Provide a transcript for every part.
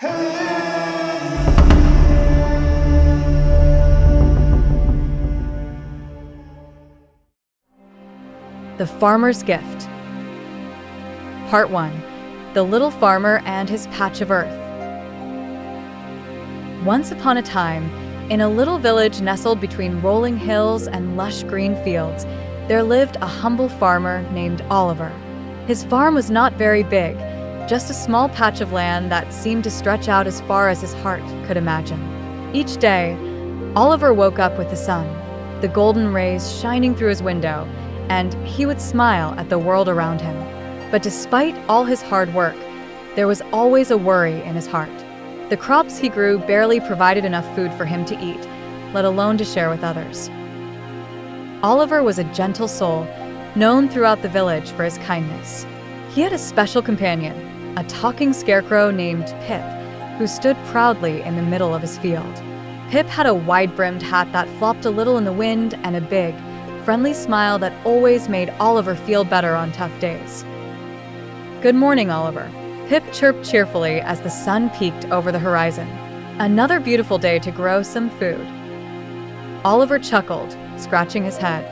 The Farmer's Gift. Part 1. The Little Farmer and His Patch of Earth. Once upon a time, in a little village nestled between rolling hills and lush green fields, there lived a humble farmer named Oliver. His farm was not very big, just a small patch of land that seemed to stretch out as far as his heart could imagine. Each day, Oliver woke up with the sun, the golden rays shining through his window, and he would smile at the world around him. But despite all his hard work, there was always a worry in his heart. The crops he grew barely provided enough food for him to eat, let alone to share with others. Oliver was a gentle soul, known throughout the village for his kindness. He had a special companion, a talking scarecrow named Pip, who stood proudly in the middle of his field. Pip had a wide-brimmed hat that flopped a little in the wind and a big, friendly smile that always made Oliver feel better on tough days. "Good morning, Oliver," Pip chirped cheerfully as the sun peeked over the horizon. "Another beautiful day to grow some food." Oliver chuckled, scratching his head.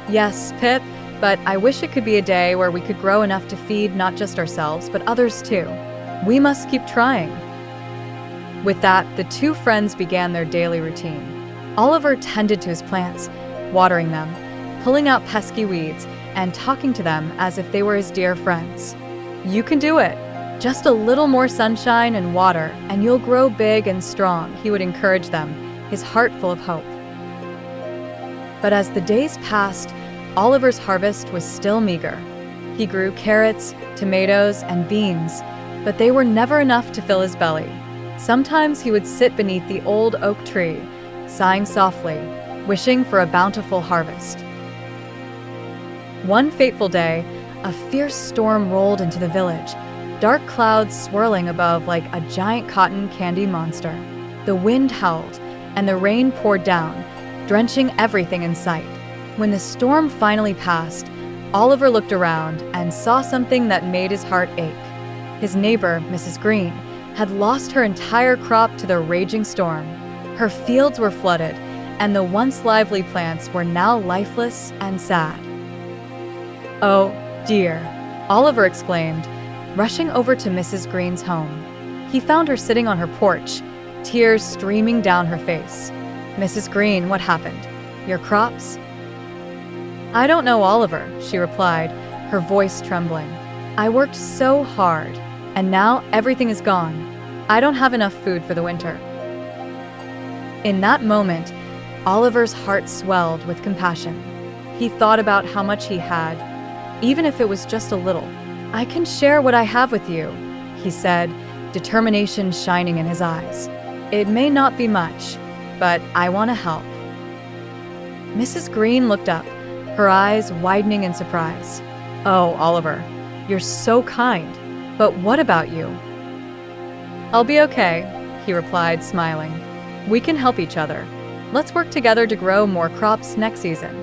"Yes, Pip, but I wish it could be a day where we could grow enough to feed not just ourselves, but others too. We must keep trying." With that, the two friends began their daily routine. Oliver tended to his plants, watering them, pulling out pesky weeds, and talking to them as if they were his dear friends. "You can do it. Just a little more sunshine and water, and you'll grow big and strong," he would encourage them, his heart full of hope. But as the days passed, Oliver's harvest was still meager. He grew carrots, tomatoes, and beans, but they were never enough to fill his belly. Sometimes he would sit beneath the old oak tree, sighing softly, wishing for a bountiful harvest. One fateful day, a fierce storm rolled into the village, dark clouds swirling above like a giant cotton candy monster. The wind howled, and the rain poured down, drenching everything in sight. When the storm finally passed, Oliver looked around and saw something that made his heart ache. His neighbor, Mrs. Green, had lost her entire crop to the raging storm. Her fields were flooded, and the once lively plants were now lifeless and sad. "Oh, dear," Oliver exclaimed, rushing over to Mrs. Green's home. He found her sitting on her porch, tears streaming down her face. "Mrs. Green, what happened? Your crops?" "I don't know, Oliver," she replied, her voice trembling. "I worked so hard, and now everything is gone. I don't have enough food for the winter." In that moment, Oliver's heart swelled with compassion. He thought about how much he had, even if it was just a little. "I can share what I have with you," he said, determination shining in his eyes. "It may not be much, but I want to help." Mrs. Green looked up, her eyes widening in surprise. "Oh, Oliver, you're so kind. But what about you?" "I'll be okay," he replied, smiling. "We can help each other. Let's work together to grow more crops next season."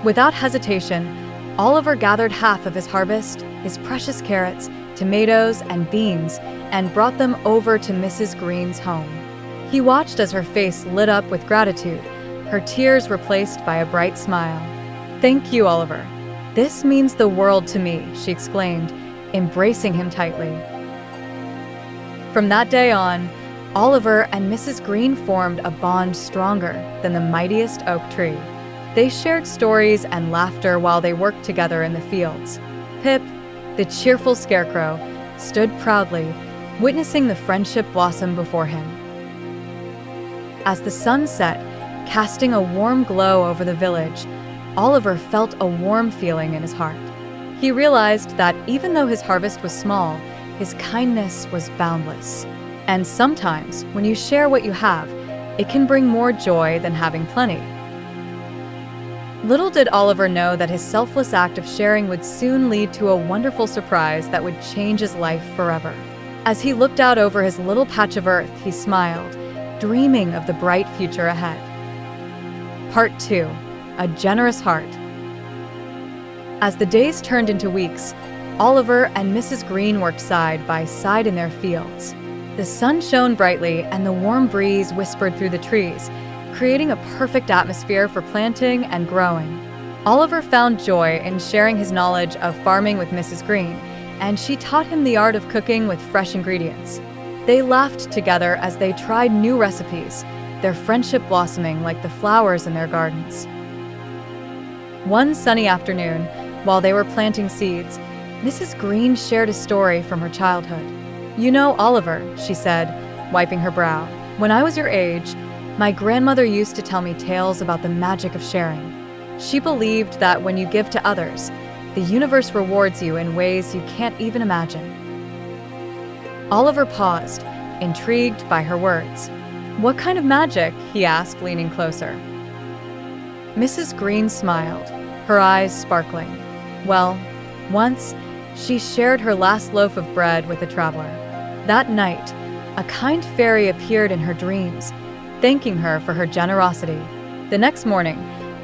Without hesitation, Oliver gathered half of his harvest, his precious carrots, tomatoes, and beans, and brought them over to Mrs. Green's home. He watched as her face lit up with gratitude, her tears replaced by a bright smile. "Thank you, Oliver. This means the world to me," she exclaimed, embracing him tightly. From that day on, Oliver and Mrs. Green formed a bond stronger than the mightiest oak tree. They shared stories and laughter while they worked together in the fields. Pip, the cheerful scarecrow, stood proudly, witnessing the friendship blossom before him. As the sun set, casting a warm glow over the village, Oliver felt a warm feeling in his heart. He realized that even though his harvest was small, his kindness was boundless. And sometimes, when you share what you have, it can bring more joy than having plenty. Little did Oliver know that his selfless act of sharing would soon lead to a wonderful surprise that would change his life forever. As he looked out over his little patch of earth, he smiled, dreaming of the bright future ahead. Part 2. A Generous Heart. As the days turned into weeks, Oliver and Mrs. Green worked side by side in their fields. The sun shone brightly and the warm breeze whispered through the trees, creating a perfect atmosphere for planting and growing. Oliver found joy in sharing his knowledge of farming with Mrs. Green, and she taught him the art of cooking with fresh ingredients. They laughed together as they tried new recipes, their friendship blossoming like the flowers in their gardens. One sunny afternoon, while they were planting seeds, Mrs. Green shared a story from her childhood. "You know, Oliver," she said, wiping her brow, "when I was your age, my grandmother used to tell me tales about the magic of sharing. She believed that when you give to others, the universe rewards you in ways you can't even imagine." Oliver paused, intrigued by her words. "What kind of magic?" he asked, leaning closer. Mrs. Green smiled, her eyes sparkling. "Well, once, she shared her last loaf of bread with a traveler. That night, a kind fairy appeared in her dreams, thanking her for her generosity. The next morning,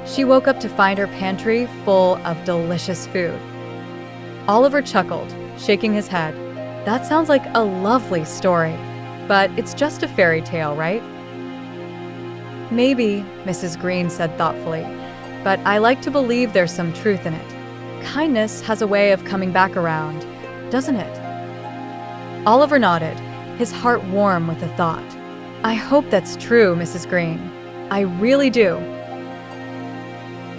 she woke up to find her pantry full of delicious food." Oliver chuckled, shaking his head. "That sounds like a lovely story, but it's just a fairy tale, right?" "Maybe," Mrs. Green said thoughtfully, "but I like to believe there's some truth in it. Kindness has a way of coming back around, doesn't it?" Oliver nodded, his heart warm with the thought. "I hope that's true, Mrs. Green. I really do."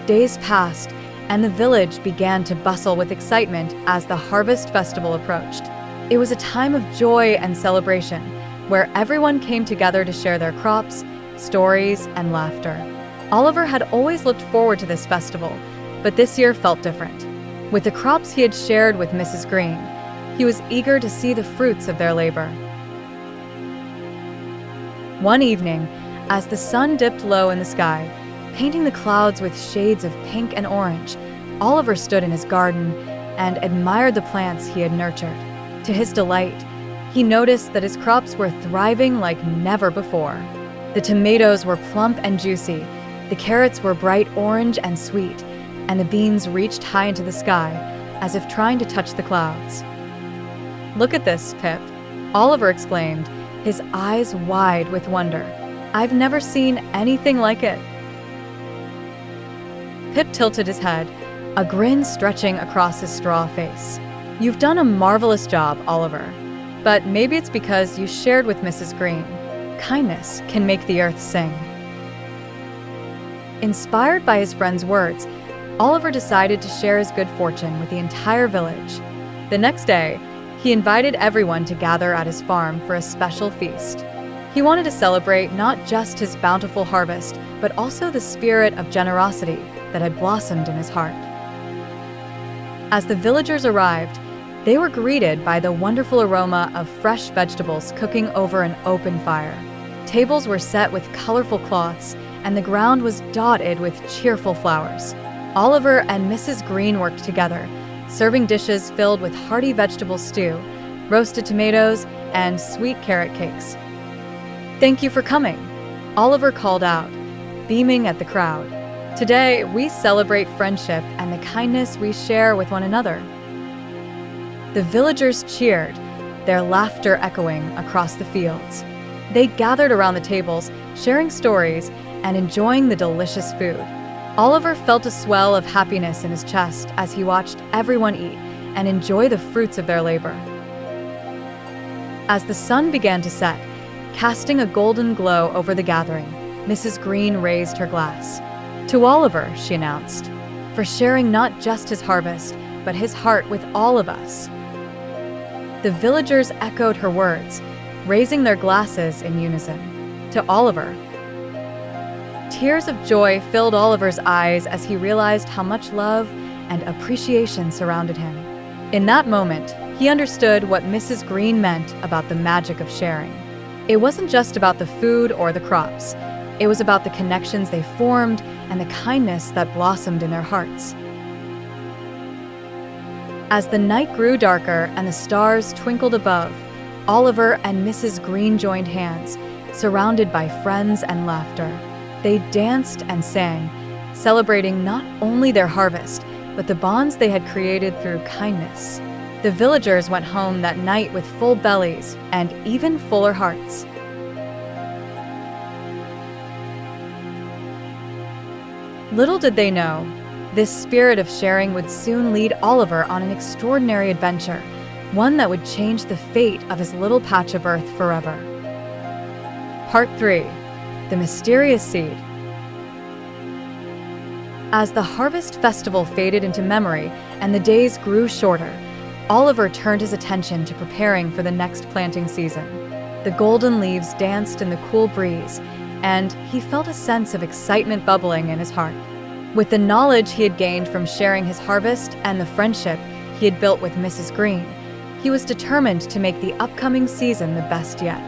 Days passed, and the village began to bustle with excitement as the harvest festival approached. It was a time of joy and celebration, where everyone came together to share their crops, stories, and laughter. Oliver had always looked forward to this festival, but this year felt different. With the crops he had shared with Mrs. Green, he was eager to see the fruits of their labor. One evening, as the sun dipped low in the sky, painting the clouds with shades of pink and orange, Oliver stood in his garden and admired the plants he had nurtured. To his delight, he noticed that his crops were thriving like never before. The tomatoes were plump and juicy, the carrots were bright orange and sweet, and the beans reached high into the sky, as if trying to touch the clouds. "Look at this, Pip," Oliver exclaimed, his eyes wide with wonder. "I've never seen anything like it." Pip tilted his head, a grin stretching across his straw face. "You've done a marvelous job, Oliver. But maybe it's because you shared with Mrs. Green. Kindness can make the earth sing." Inspired by his friend's words, Oliver decided to share his good fortune with the entire village. The next day, he invited everyone to gather at his farm for a special feast. He wanted to celebrate not just his bountiful harvest, but also the spirit of generosity that had blossomed in his heart. As the villagers arrived, they were greeted by the wonderful aroma of fresh vegetables cooking over an open fire. Tables were set with colorful cloths, and the ground was dotted with cheerful flowers. Oliver and Mrs. Green worked together, serving dishes filled with hearty vegetable stew, roasted tomatoes, and sweet carrot cakes. "Thank you for coming," Oliver called out, beaming at the crowd. "Today, we celebrate friendship and the kindness we share with one another." The villagers cheered, their laughter echoing across the fields. They gathered around the tables, sharing stories and enjoying the delicious food. Oliver felt a swell of happiness in his chest as he watched everyone eat and enjoy the fruits of their labor. As the sun began to set, casting a golden glow over the gathering, Mrs. Green raised her glass. "To Oliver," she announced, "for sharing not just his harvest, but his heart with all of us." The villagers echoed her words, raising their glasses in unison. "To Oliver." Tears of joy filled Oliver's eyes as he realized how much love and appreciation surrounded him. In that moment, he understood what Mrs. Green meant about the magic of sharing. It wasn't just about the food or the crops. It was about the connections they formed and the kindness that blossomed in their hearts. As the night grew darker and the stars twinkled above, Oliver and Mrs. Green joined hands, surrounded by friends and laughter. They danced and sang, celebrating not only their harvest, but the bonds they had created through kindness. The villagers went home that night with full bellies and even fuller hearts. Little did they know, this spirit of sharing would soon lead Oliver on an extraordinary adventure, one that would change the fate of his little patch of earth forever. Part 3. The Mysterious Seed. As the harvest festival faded into memory and the days grew shorter, Oliver turned his attention to preparing for the next planting season. The golden leaves danced in the cool breeze, and he felt a sense of excitement bubbling in his heart. With the knowledge he had gained from sharing his harvest and the friendship he had built with Mrs. Green, he was determined to make the upcoming season the best yet.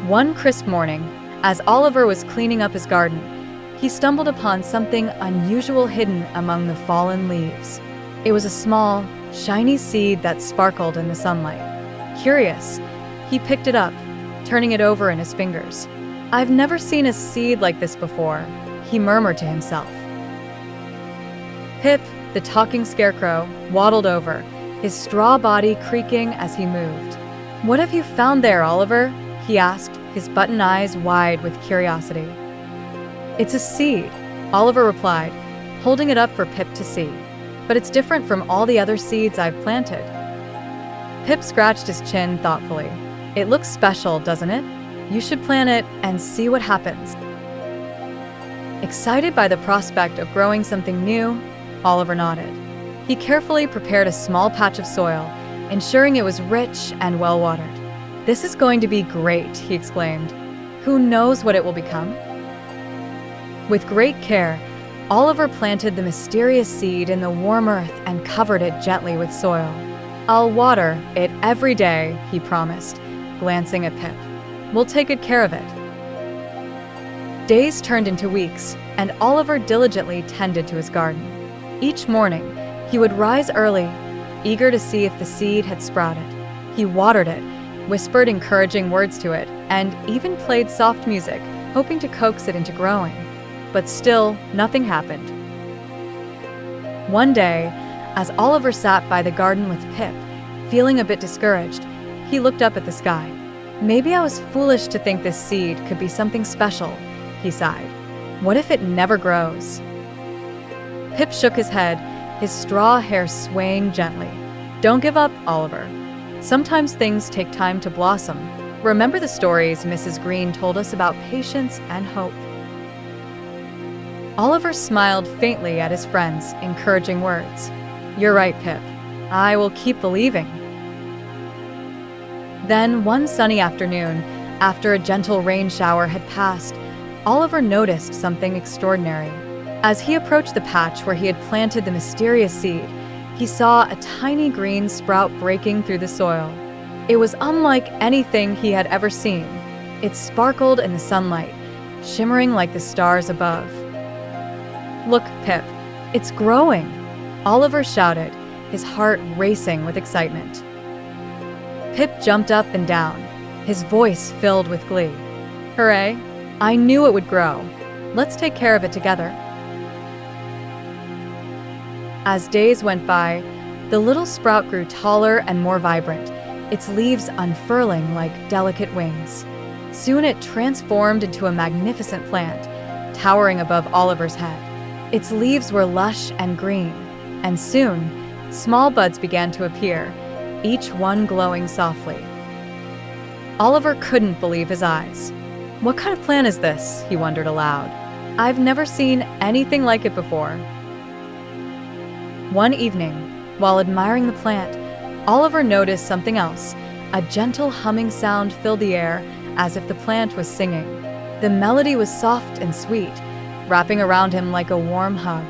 One crisp morning, as Oliver was cleaning up his garden, he stumbled upon something unusual hidden among the fallen leaves. It was a small, shiny seed that sparkled in the sunlight. Curious, he picked it up, turning it over in his fingers. "I've never seen a seed like this before," he murmured to himself. Pip, the talking scarecrow, waddled over, his straw body creaking as he moved. "What have you found there, Oliver?" he asked, his button eyes wide with curiosity. "It's a seed," Oliver replied, holding it up for Pip to see. "But it's different from all the other seeds I've planted." Pip scratched his chin thoughtfully. "It looks special, doesn't it? You should plant it and see what happens." Excited by the prospect of growing something new, Oliver nodded. He carefully prepared a small patch of soil, ensuring it was rich and well-watered. "This is going to be great," he exclaimed. "Who knows what it will become?" With great care, Oliver planted the mysterious seed in the warm earth and covered it gently with soil. "I'll water it every day," he promised, glancing at Pip. "We'll take good care of it." Days turned into weeks, and Oliver diligently tended to his garden. Each morning, he would rise early, eager to see if the seed had sprouted. He watered it, whispered encouraging words to it, and even played soft music, hoping to coax it into growing. But still, nothing happened. One day, as Oliver sat by the garden with Pip, feeling a bit discouraged, he looked up at the sky. "Maybe I was foolish to think this seed could be something special," he sighed. "What if it never grows?" Pip shook his head, his straw hair swaying gently. "Don't give up, Oliver. Sometimes things take time to blossom. Remember the stories Mrs. Green told us about patience and hope." Oliver smiled faintly at his friend's encouraging words. "You're right, Pip. I will keep believing." Then, one sunny afternoon, after a gentle rain shower had passed, Oliver noticed something extraordinary. As he approached the patch where he had planted the mysterious seed, he saw a tiny green sprout breaking through the soil. It was unlike anything he had ever seen. It sparkled in the sunlight, shimmering like the stars above. "Look, Pip, it's growing!" Oliver shouted, his heart racing with excitement. Pip jumped up and down, his voice filled with glee. "Hooray! I knew it would grow. Let's take care of it together." As days went by, the little sprout grew taller and more vibrant, its leaves unfurling like delicate wings. Soon it transformed into a magnificent plant, towering above Oliver's head. Its leaves were lush and green, and soon, small buds began to appear, each one glowing softly. Oliver couldn't believe his eyes. "What kind of plant is this?" he wondered aloud. "I've never seen anything like it before." One evening, while admiring the plant, Oliver noticed something else. A gentle humming sound filled the air, as if the plant was singing. The melody was soft and sweet, wrapping around him like a warm hug.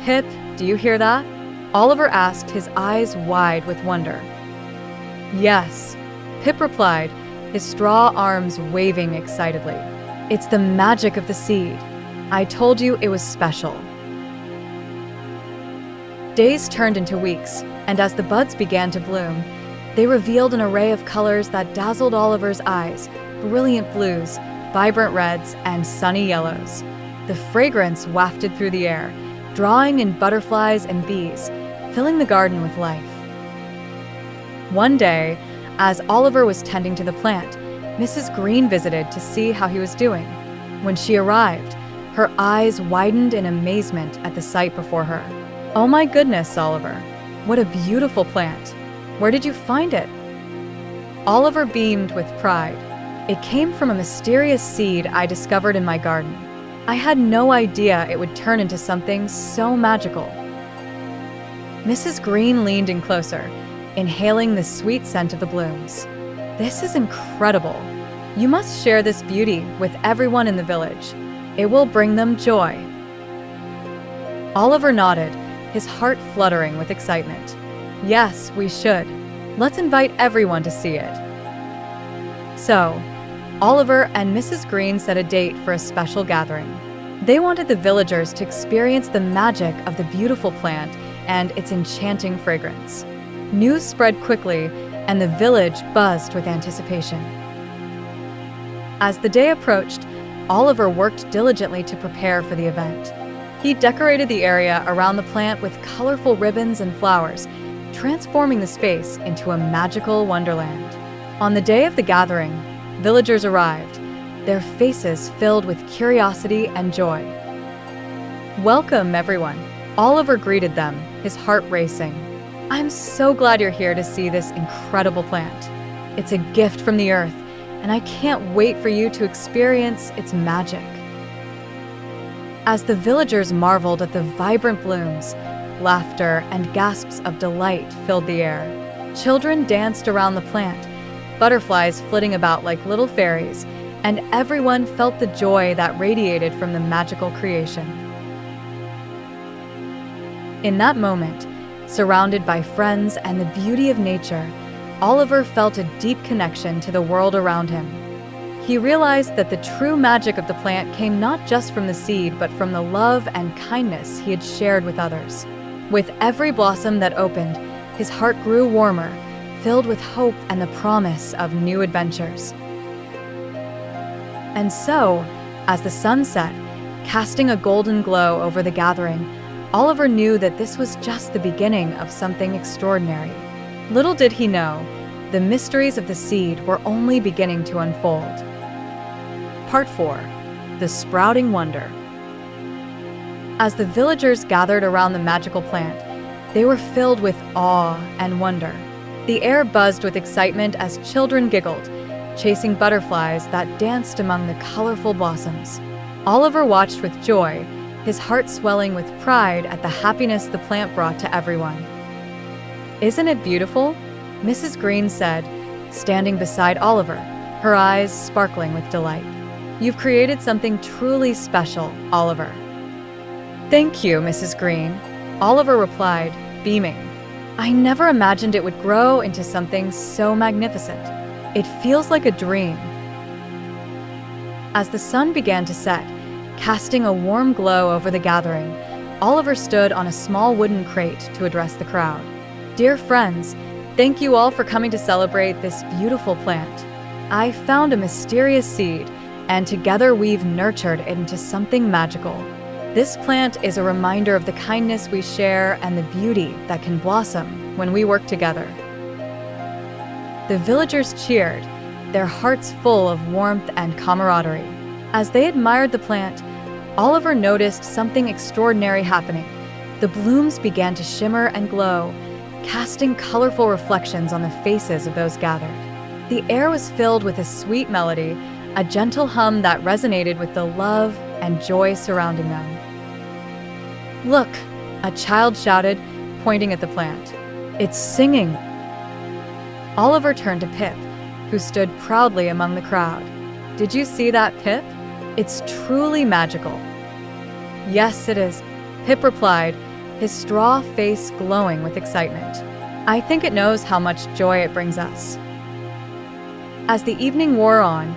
"Pip, do you hear that?" Oliver asked, his eyes wide with wonder. "Yes," Pip replied, his straw arms waving excitedly. "It's the magic of the seed. I told you it was special." Days turned into weeks, and as the buds began to bloom, they revealed an array of colors that dazzled Oliver's eyes: brilliant blues, vibrant reds, and sunny yellows. The fragrance wafted through the air, drawing in butterflies and bees, filling the garden with life. One day, as Oliver was tending to the plant, Mrs. Green visited to see how he was doing. When she arrived, her eyes widened in amazement at the sight before her. "Oh my goodness, Oliver, what a beautiful plant. Where did you find it?" Oliver beamed with pride. "It came from a mysterious seed I discovered in my garden. I had no idea it would turn into something so magical." Mrs. Green leaned in closer, inhaling the sweet scent of the blooms. "This is incredible. You must share this beauty with everyone in the village. It will bring them joy." Oliver nodded, his heart fluttering with excitement. "Yes, we should. Let's invite everyone to see it." So, Oliver and Mrs. Green set a date for a special gathering. They wanted the villagers to experience the magic of the beautiful plant and its enchanting fragrance. News spread quickly, and the village buzzed with anticipation. As the day approached, Oliver worked diligently to prepare for the event. He decorated the area around the plant with colorful ribbons and flowers, transforming the space into a magical wonderland. On the day of the gathering, villagers arrived, their faces filled with curiosity and joy. "Welcome, everyone," Oliver greeted them, his heart racing. "I'm so glad you're here to see this incredible plant. It's a gift from the earth, and I can't wait for you to experience its magic." As the villagers marveled at the vibrant blooms, laughter and gasps of delight filled the air. Children danced around the plant, butterflies flitting about like little fairies, and everyone felt the joy that radiated from the magical creation. In that moment, surrounded by friends and the beauty of nature, Oliver felt a deep connection to the world around him. He realized that the true magic of the plant came not just from the seed, but from the love and kindness he had shared with others. With every blossom that opened, his heart grew warmer, filled with hope and the promise of new adventures. And so, as the sun set, casting a golden glow over the gathering, Oliver knew that this was just the beginning of something extraordinary. Little did he know, the mysteries of the seed were only beginning to unfold. Part 4. The Sprouting Wonder. As the villagers gathered around the magical plant, they were filled with awe and wonder. The air buzzed with excitement as children giggled, chasing butterflies that danced among the colorful blossoms. Oliver watched with joy, his heart swelling with pride at the happiness the plant brought to everyone. "Isn't it beautiful?" Mrs. Green said, standing beside Oliver, her eyes sparkling with delight. "You've created something truly special, Oliver." "Thank you, Mrs. Green," Oliver replied, beaming. "I never imagined it would grow into something so magnificent. It feels like a dream." As the sun began to set, casting a warm glow over the gathering, Oliver stood on a small wooden crate to address the crowd. "Dear friends, thank you all for coming to celebrate this beautiful plant. I found a mysterious seed, and together we've nurtured it into something magical. This plant is a reminder of the kindness we share and the beauty that can blossom when we work together." The villagers cheered, their hearts full of warmth and camaraderie. As they admired the plant, Oliver noticed something extraordinary happening. The blooms began to shimmer and glow, casting colorful reflections on the faces of those gathered. The air was filled with a sweet melody, a gentle hum that resonated with the love and joy surrounding them. "Look," a child shouted, pointing at the plant. "It's singing." Oliver turned to Pip, who stood proudly among the crowd. "Did you see that, Pip? It's truly magical." "Yes, it is," Pip replied, his straw face glowing with excitement. "I think it knows how much joy it brings us." As the evening wore on,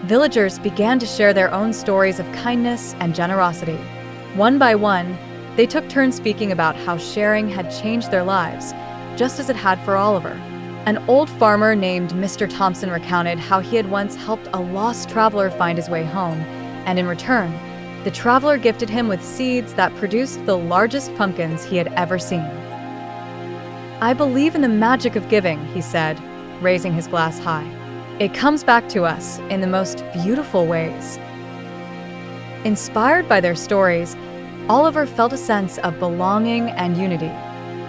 villagers began to share their own stories of kindness and generosity. One by one, they took turns speaking about how sharing had changed their lives, just as it had for Oliver. An old farmer named Mr. Thompson recounted how he had once helped a lost traveler find his way home, and in return, the traveler gifted him with seeds that produced the largest pumpkins he had ever seen. "I believe in the magic of giving," he said, raising his glass high. "It comes back to us in the most beautiful ways." Inspired by their stories, Oliver felt a sense of belonging and unity.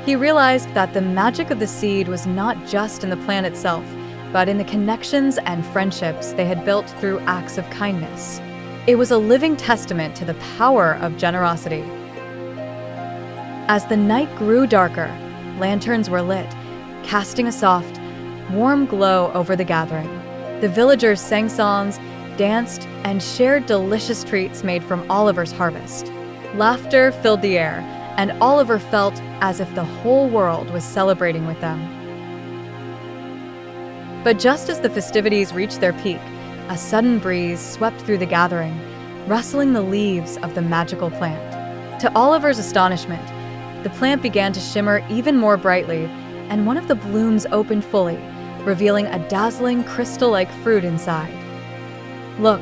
He realized that the magic of the seed was not just in the plant itself, but in the connections and friendships they had built through acts of kindness. It was a living testament to the power of generosity. As the night grew darker, lanterns were lit, casting a soft, warm glow over the gathering. The villagers sang songs, danced, and shared delicious treats made from Oliver's harvest. Laughter filled the air, and Oliver felt as if the whole world was celebrating with them. But just as the festivities reached their peak, a sudden breeze swept through the gathering, rustling the leaves of the magical plant. To Oliver's astonishment, the plant began to shimmer even more brightly, and one of the blooms opened fully, revealing a dazzling crystal-like fruit inside. "Look,"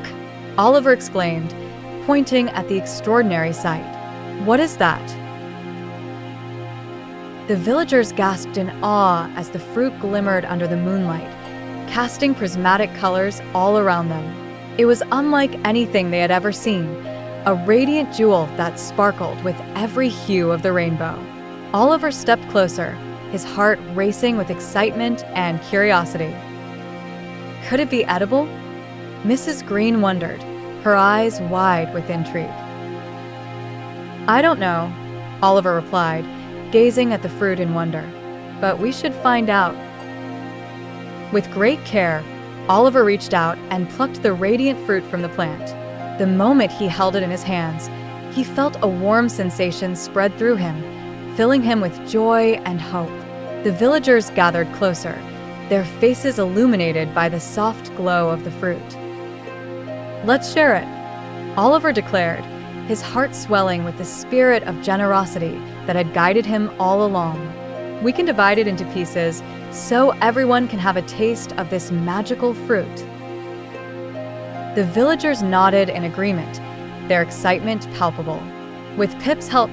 Oliver exclaimed, pointing at the extraordinary sight. "What is that?" The villagers gasped in awe as the fruit glimmered under the moonlight, casting prismatic colors all around them. It was unlike anything they had ever seen, a radiant jewel that sparkled with every hue of the rainbow. Oliver stepped closer, his heart racing with excitement and curiosity. Could it be edible? Mrs. Green wondered, her eyes wide with intrigue. "I don't know," Oliver replied, gazing at the fruit in wonder. "But we should find out." With great care, Oliver reached out and plucked the radiant fruit from the plant. The moment he held it in his hands, he felt a warm sensation spread through him, filling him with joy and hope. The villagers gathered closer, their faces illuminated by the soft glow of the fruit. "Let's share it," Oliver declared, his heart swelling with the spirit of generosity that had guided him all along. "We can divide it into pieces so everyone can have a taste of this magical fruit." The villagers nodded in agreement, their excitement palpable. With Pip's help,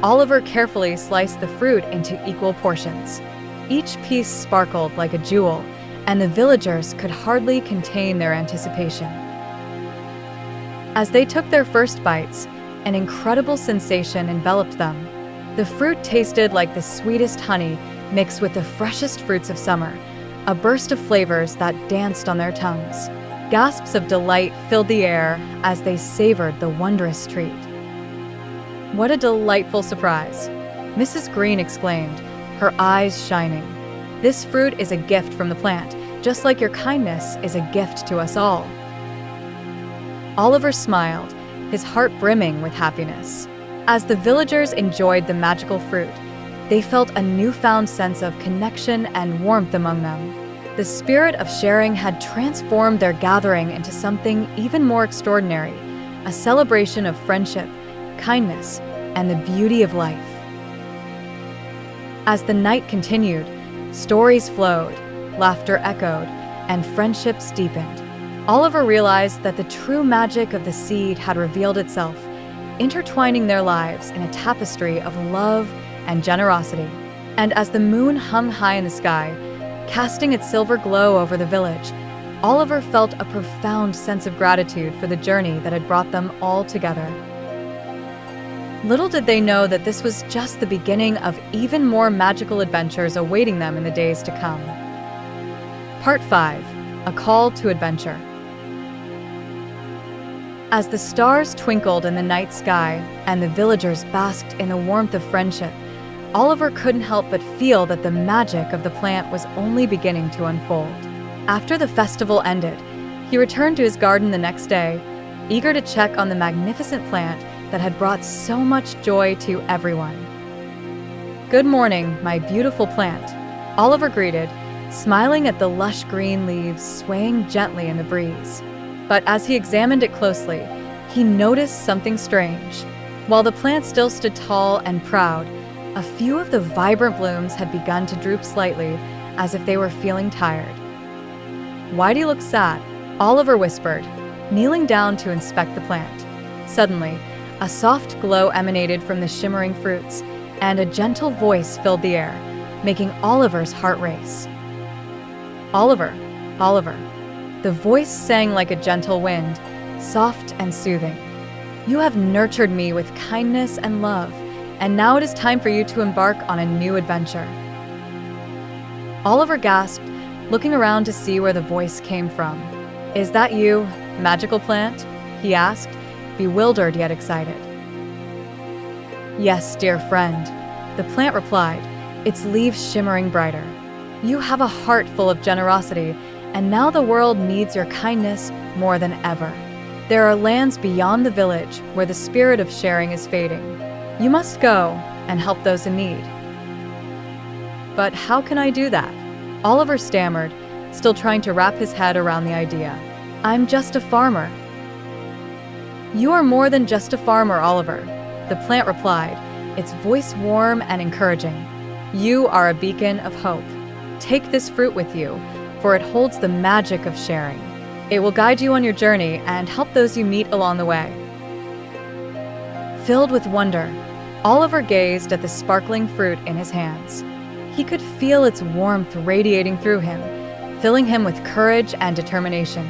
Oliver carefully sliced the fruit into equal portions. Each piece sparkled like a jewel, and the villagers could hardly contain their anticipation. As they took their first bites, an incredible sensation enveloped them. The fruit tasted like the sweetest honey mixed with the freshest fruits of summer, a burst of flavors that danced on their tongues. Gasps of delight filled the air as they savored the wondrous treat. "What a delightful surprise!" Mrs. Green exclaimed, her eyes shining. "This fruit is a gift from the plant, just like your kindness is a gift to us all." Oliver smiled, his heart brimming with happiness. As the villagers enjoyed the magical fruit, they felt a newfound sense of connection and warmth among them. The spirit of sharing had transformed their gathering into something even more extraordinary, a celebration of friendship, kindness, and the beauty of life. As the night continued, stories flowed, laughter echoed, and friendships deepened. Oliver realized that the true magic of the seed had revealed itself, intertwining their lives in a tapestry of love and generosity. And as the moon hung high in the sky, casting its silver glow over the village, Oliver felt a profound sense of gratitude for the journey that had brought them all together. Little did they know that this was just the beginning of even more magical adventures awaiting them in the days to come. Part 5. A Call to Adventure. As the stars twinkled in the night sky and the villagers basked in the warmth of friendship, Oliver couldn't help but feel that the magic of the plant was only beginning to unfold. After the festival ended, he returned to his garden the next day, eager to check on the magnificent plant that had brought so much joy to everyone. "Good morning, my beautiful plant," Oliver greeted, smiling at the lush green leaves swaying gently in the breeze. But as he examined it closely, he noticed something strange. While the plant still stood tall and proud, a few of the vibrant blooms had begun to droop slightly, as if they were feeling tired. "Why do you look sad?" Oliver whispered, kneeling down to inspect the plant. Suddenly, a soft glow emanated from the shimmering fruits, and a gentle voice filled the air, making Oliver's heart race. Oliver, Oliver. The voice sang like a gentle wind, soft and soothing. You have nurtured me with kindness and love, and now it is time for you to embark on a new adventure. Oliver gasped, looking around to see where the voice came from. Is that you, magical plant? He asked, bewildered yet excited. Yes, dear friend, the plant replied, its leaves shimmering brighter. You have a heart full of generosity, and now the world needs your kindness more than ever. There are lands beyond the village where the spirit of sharing is fading. You must go and help those in need. But how can I do that? Oliver stammered, still trying to wrap his head around the idea. I'm just a farmer. You are more than just a farmer, Oliver, the plant replied, its voice warm and encouraging. You are a beacon of hope. Take this fruit with you, for it holds the magic of sharing. It will guide you on your journey and help those you meet along the way. Filled with wonder, Oliver gazed at the sparkling fruit in his hands. He could feel its warmth radiating through him, filling him with courage and determination.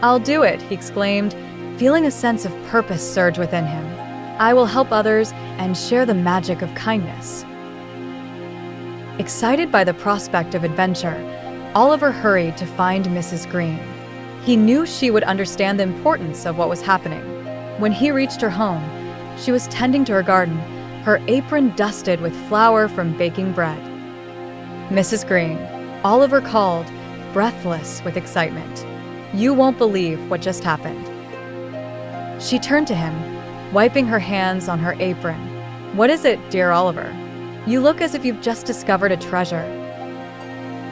I'll do it, he exclaimed, feeling a sense of purpose surge within him. I will help others and share the magic of kindness. Excited by the prospect of adventure, Oliver hurried to find Mrs. Green. He knew she would understand the importance of what was happening. When he reached her home, she was tending to her garden, her apron dusted with flour from baking bread. Mrs. Green, Oliver called, breathless with excitement. You won't believe what just happened. She turned to him, wiping her hands on her apron. What is it, dear Oliver? You look as if you've just discovered a treasure.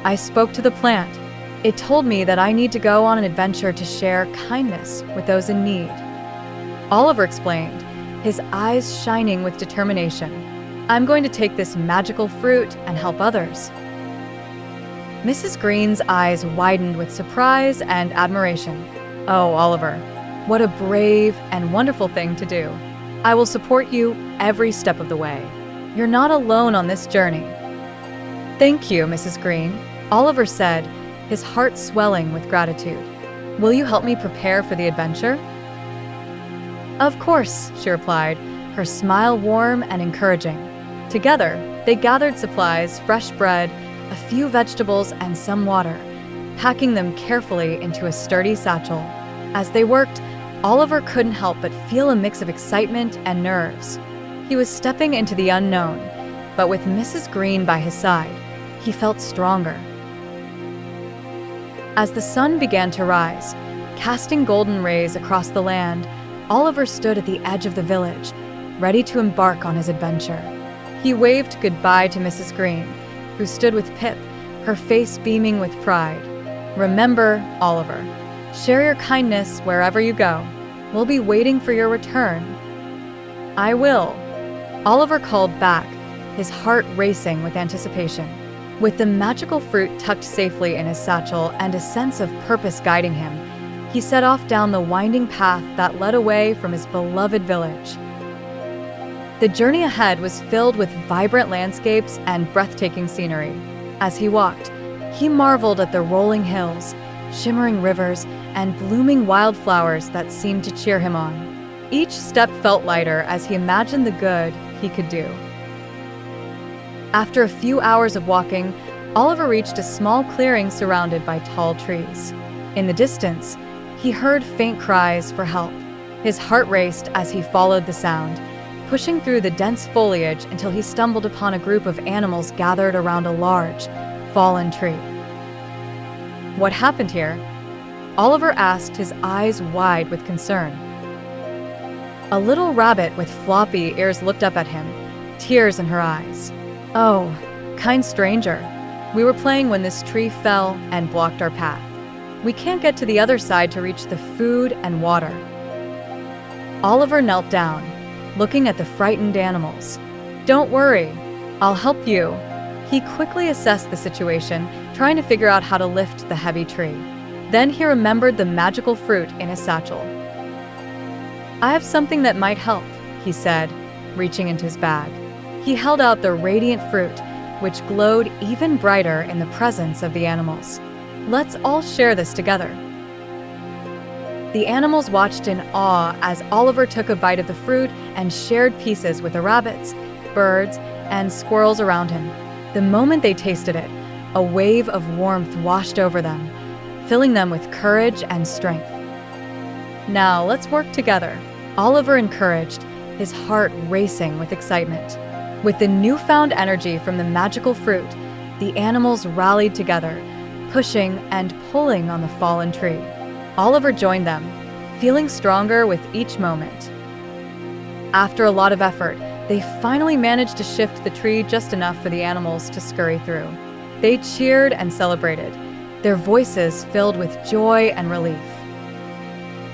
I spoke to the plant. It told me that I need to go on an adventure to share kindness with those in need. Oliver explained, his eyes shining with determination. I'm going to take this magical fruit and help others. Mrs. Green's eyes widened with surprise and admiration. Oh, Oliver, what a brave and wonderful thing to do. I will support you every step of the way. You're not alone on this journey. Thank you, Mrs. Green, Oliver said, his heart swelling with gratitude. Will you help me prepare for the adventure? Of course, she replied, her smile warm and encouraging. Together, they gathered supplies, fresh bread, a few vegetables, and some water, packing them carefully into a sturdy satchel. As they worked, Oliver couldn't help but feel a mix of excitement and nerves. He was stepping into the unknown, but with Mrs. Green by his side, he felt stronger. As the sun began to rise, casting golden rays across the land, Oliver stood at the edge of the village, ready to embark on his adventure. He waved goodbye to Mrs. Green, who stood with Pip, her face beaming with pride. Remember, Oliver, share your kindness wherever you go. We'll be waiting for your return. I will, Oliver called back, his heart racing with anticipation. With the magical fruit tucked safely in his satchel and a sense of purpose guiding him, he set off down the winding path that led away from his beloved village. The journey ahead was filled with vibrant landscapes and breathtaking scenery. As he walked, he marveled at the rolling hills, shimmering rivers, and blooming wildflowers that seemed to cheer him on. Each step felt lighter as he imagined the good he could do. After a few hours of walking, Oliver reached a small clearing surrounded by tall trees. In the distance, he heard faint cries for help. His heart raced as he followed the sound, pushing through the dense foliage until he stumbled upon a group of animals gathered around a large, fallen tree. What happened here? Oliver asked, his eyes wide with concern. A little rabbit with floppy ears looked up at him, tears in her eyes. Oh, kind stranger, we were playing when this tree fell and blocked our path. We can't get to the other side to reach the food and water. Oliver knelt down, looking at the frightened animals. Don't worry, I'll help you. He quickly assessed the situation, trying to figure out how to lift the heavy tree. Then he remembered the magical fruit in his satchel. I have something that might help, he said, reaching into his bag. He held out the radiant fruit, which glowed even brighter in the presence of the animals. "Let's all share this together." The animals watched in awe as Oliver took a bite of the fruit and shared pieces with the rabbits, birds, and squirrels around him. The moment they tasted it, a wave of warmth washed over them, filling them with courage and strength. "Now let's work together," Oliver encouraged, his heart racing with excitement. With the newfound energy from the magical fruit, the animals rallied together, pushing and pulling on the fallen tree. Oliver joined them, feeling stronger with each moment. After a lot of effort, they finally managed to shift the tree just enough for the animals to scurry through. They cheered and celebrated, their voices filled with joy and relief.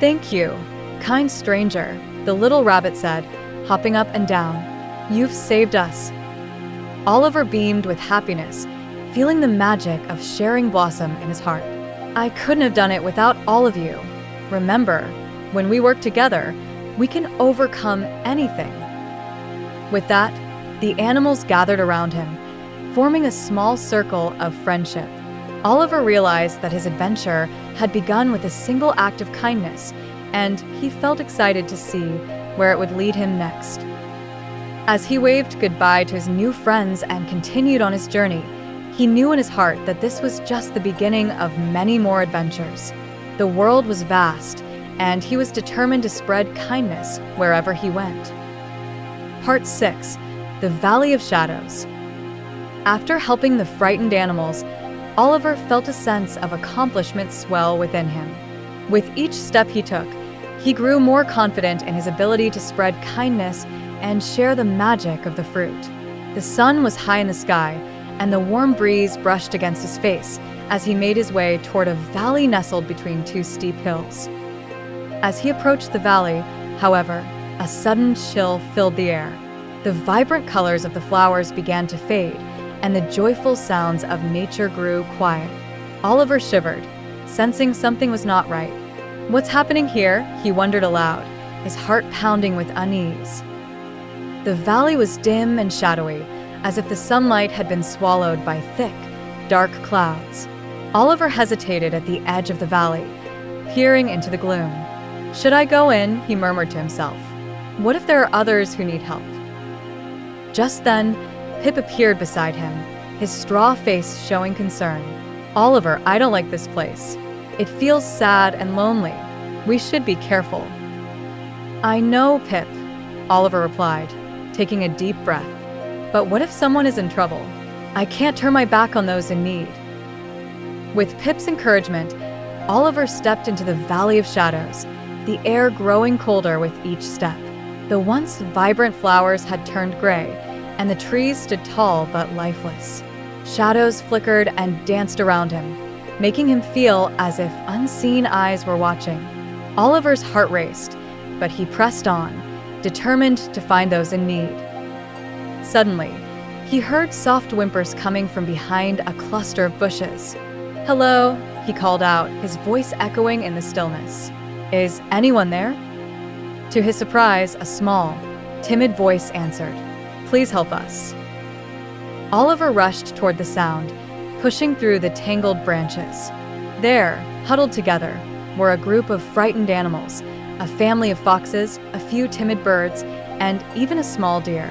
"Thank you, kind stranger," the little rabbit said, hopping up and down. "You've saved us." Oliver beamed with happiness, feeling the magic of sharing blossom in his heart. "I couldn't have done it without all of you. Remember, when we work together, we can overcome anything." With that, the animals gathered around him, forming a small circle of friendship. Oliver realized that his adventure had begun with a single act of kindness, and he felt excited to see where it would lead him next. As he waved goodbye to his new friends and continued on his journey, he knew in his heart that this was just the beginning of many more adventures. The world was vast, and he was determined to spread kindness wherever he went. Part 6. The Valley of Shadows. After helping the frightened animals, Oliver felt a sense of accomplishment swell within him. With each step he took, he grew more confident in his ability to spread kindness and share the magic of the fruit. The sun was high in the sky, and the warm breeze brushed against his face as he made his way toward a valley nestled between two steep hills. As he approached the valley, however, a sudden chill filled the air. The vibrant colors of the flowers began to fade, and the joyful sounds of nature grew quiet. Oliver shivered, sensing something was not right. "What's happening here?" he wondered aloud, his heart pounding with unease. The valley was dim and shadowy, as if the sunlight had been swallowed by thick, dark clouds. Oliver hesitated at the edge of the valley, peering into the gloom. "Should I go in?" he murmured to himself. "What if there are others who need help?" Just then, Pip appeared beside him, his straw face showing concern. "Oliver, I don't like this place. It feels sad and lonely. We should be careful." "I know, Pip," Oliver replied, taking a deep breath. "But what if someone is in trouble? I can't turn my back on those in need." With Pip's encouragement, Oliver stepped into the Valley of Shadows, the air growing colder with each step. The once vibrant flowers had turned gray, and the trees stood tall but lifeless. Shadows flickered and danced around him, making him feel as if unseen eyes were watching. Oliver's heart raced, but he pressed on, determined to find those in need. Suddenly, he heard soft whimpers coming from behind a cluster of bushes. "Hello," he called out, his voice echoing in the stillness. "Is anyone there?" To his surprise, a small, timid voice answered, "Please help us." Oliver rushed toward the sound, pushing through the tangled branches. There, huddled together, were a group of frightened animals, a family of foxes, a few timid birds, and even a small deer.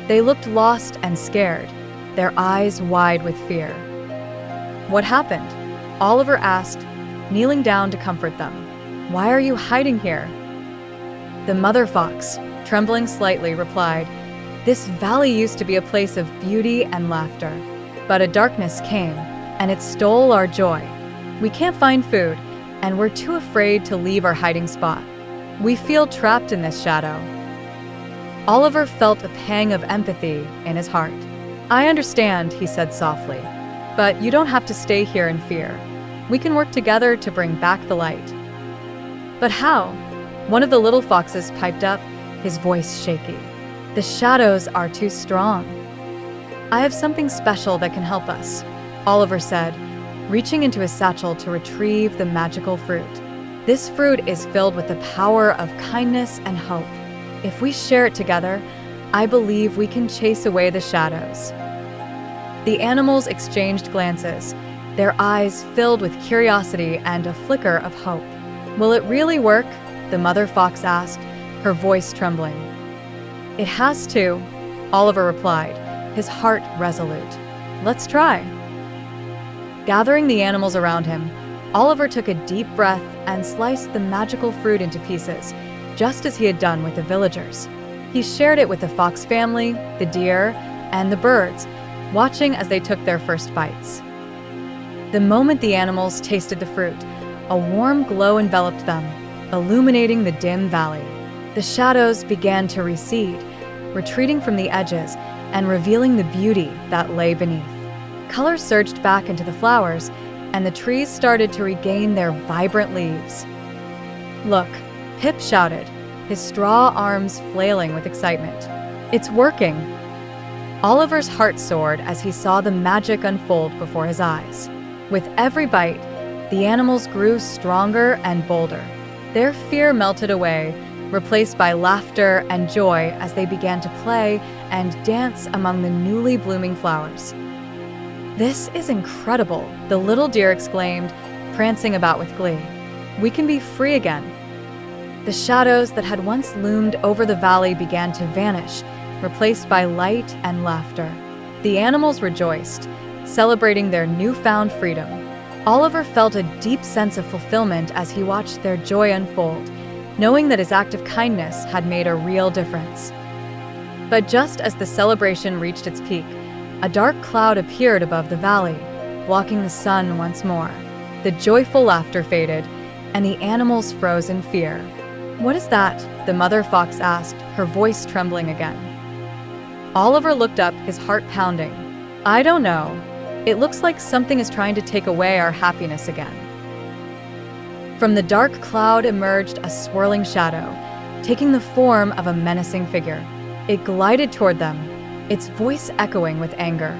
They looked lost and scared, their eyes wide with fear. "What happened?" Oliver asked, kneeling down to comfort them. "Why are you hiding here?" The mother fox, trembling slightly, replied, "This valley used to be a place of beauty and laughter, but a darkness came, and it stole our joy. We can't find food, and we're too afraid to leave our hiding spot. We feel trapped in this shadow." Oliver felt a pang of empathy in his heart. "I understand," he said softly, "but you don't have to stay here in fear. We can work together to bring back the light." "But how?" One of the little foxes piped up, his voice shaky. "The shadows are too strong." "I have something special that can help us," Oliver said, reaching into his satchel to retrieve the magical fruit. "This fruit is filled with the power of kindness and hope. If we share it together, I believe we can chase away the shadows." The animals exchanged glances, their eyes filled with curiosity and a flicker of hope. "Will it really work?" the mother fox asked, her voice trembling. "It has to," Oliver replied, his heart resolute. "Let's try." Gathering the animals around him, Oliver took a deep breath and sliced the magical fruit into pieces, just as he had done with the villagers. He shared it with the fox family, the deer, and the birds, watching as they took their first bites. The moment the animals tasted the fruit, a warm glow enveloped them, illuminating the dim valley. The shadows began to recede, retreating from the edges and revealing the beauty that lay beneath. Color surged back into the flowers, and the trees started to regain their vibrant leaves. "Look," Pip shouted, his straw arms flailing with excitement. "It's working!" Oliver's heart soared as he saw the magic unfold before his eyes. With every bite, the animals grew stronger and bolder. Their fear melted away, replaced by laughter and joy as they began to play and dance among the newly blooming flowers. "This is incredible," the little deer exclaimed, prancing about with glee. "We can be free again." The shadows that had once loomed over the valley began to vanish, replaced by light and laughter. The animals rejoiced, celebrating their newfound freedom. Oliver felt a deep sense of fulfillment as he watched their joy unfold, knowing that his act of kindness had made a real difference. But just as the celebration reached its peak, a dark cloud appeared above the valley, blocking the sun once more. The joyful laughter faded, and the animals froze in fear. "What is that?" the mother fox asked, her voice trembling again. Oliver looked up, his heart pounding. "I don't know. It looks like something is trying to take away our happiness again." From the dark cloud emerged a swirling shadow, taking the form of a menacing figure. It glided toward them, its voice echoing with anger.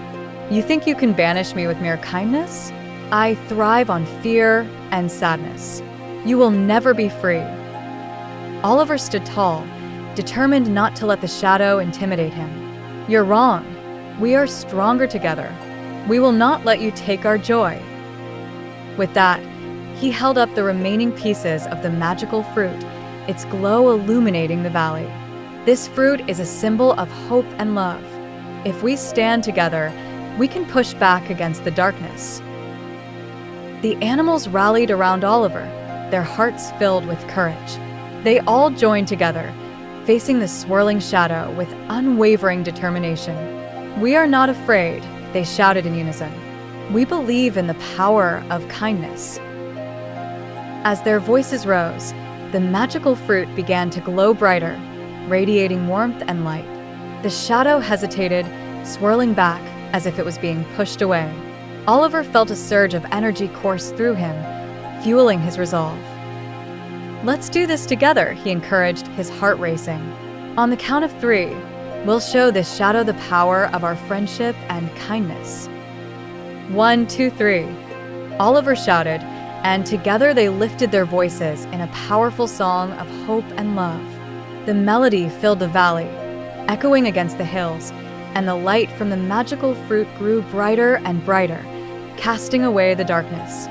"You think you can banish me with mere kindness? I thrive on fear and sadness. You will never be free." Oliver stood tall, determined not to let the shadow intimidate him. "You're wrong. We are stronger together. We will not let you take our joy." With that, he held up the remaining pieces of the magical fruit, its glow illuminating the valley. "This fruit is a symbol of hope and love. If we stand together, we can push back against the darkness." The animals rallied around Oliver, their hearts filled with courage. They all joined together, facing the swirling shadow with unwavering determination. "We are not afraid," they shouted in unison. "We believe in the power of kindness." As their voices rose, the magical fruit began to glow brighter, radiating warmth and light. The shadow hesitated, swirling back as if it was being pushed away. Oliver felt a surge of energy course through him, fueling his resolve. "Let's do this together," he encouraged, his heart racing. "On the count of 3, we'll show this shadow the power of our friendship and kindness." 1, 2, 3, Oliver shouted, and together they lifted their voices in a powerful song of hope and love. The melody filled the valley, echoing against the hills, and the light from the magical fruit grew brighter and brighter, casting away the darkness.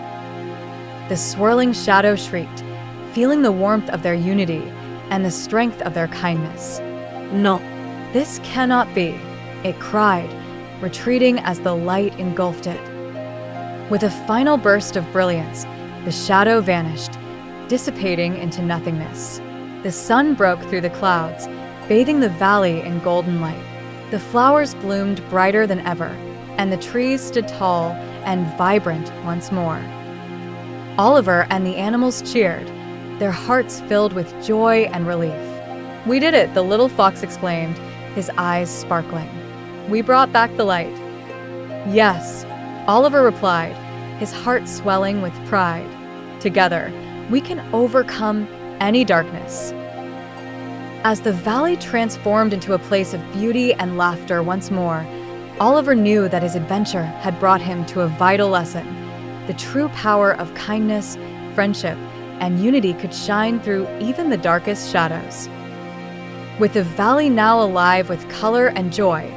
The swirling shadow shrieked, feeling the warmth of their unity and the strength of their kindness. "No, this cannot be," it cried, retreating as the light engulfed it. With a final burst of brilliance, the shadow vanished, dissipating into nothingness. The sun broke through the clouds, bathing the valley in golden light. The flowers bloomed brighter than ever, and the trees stood tall and vibrant once more. Oliver and the animals cheered, their hearts filled with joy and relief. "We did it," the little fox exclaimed, his eyes sparkling. "We brought back the light." "Yes," Oliver replied, his heart swelling with pride. "Together, we can overcome any darkness." As the valley transformed into a place of beauty and laughter once more, Oliver knew that his adventure had brought him to a vital lesson. The true power of kindness, friendship, and unity could shine through even the darkest shadows. With the valley now alive with color and joy,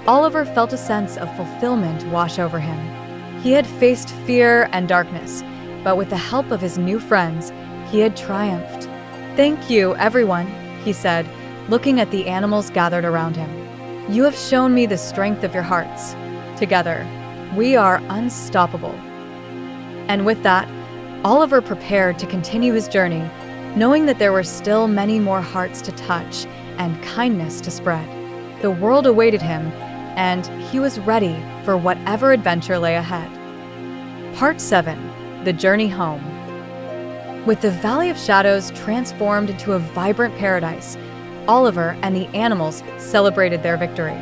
Oliver felt a sense of fulfillment wash over him. He had faced fear and darkness, but with the help of his new friends, he had triumphed. "Thank you, everyone," he said, looking at the animals gathered around him. "You have shown me the strength of your hearts. Together, we are unstoppable." And with that, Oliver prepared to continue his journey, knowing that there were still many more hearts to touch and kindness to spread. The world awaited him, and he was ready for whatever adventure lay ahead. Part 7. The Journey Home. With the Valley of Shadows transformed into a vibrant paradise, Oliver and the animals celebrated their victory.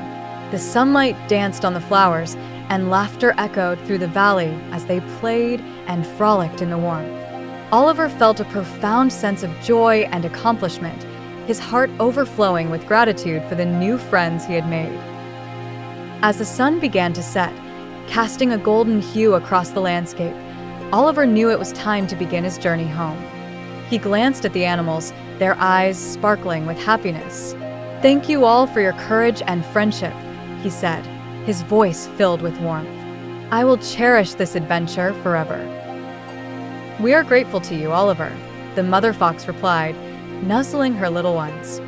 The sunlight danced on the flowers, and laughter echoed through the valley as they played and frolicked in the warmth. Oliver felt a profound sense of joy and accomplishment, his heart overflowing with gratitude for the new friends he had made. As the sun began to set, casting a golden hue across the landscape, Oliver knew it was time to begin his journey home. He glanced at the animals, their eyes sparkling with happiness. "Thank you all for your courage and friendship," he said, his voice filled with warmth. "I will cherish this adventure forever." "We are grateful to you, Oliver," the mother fox replied, nuzzling her little ones.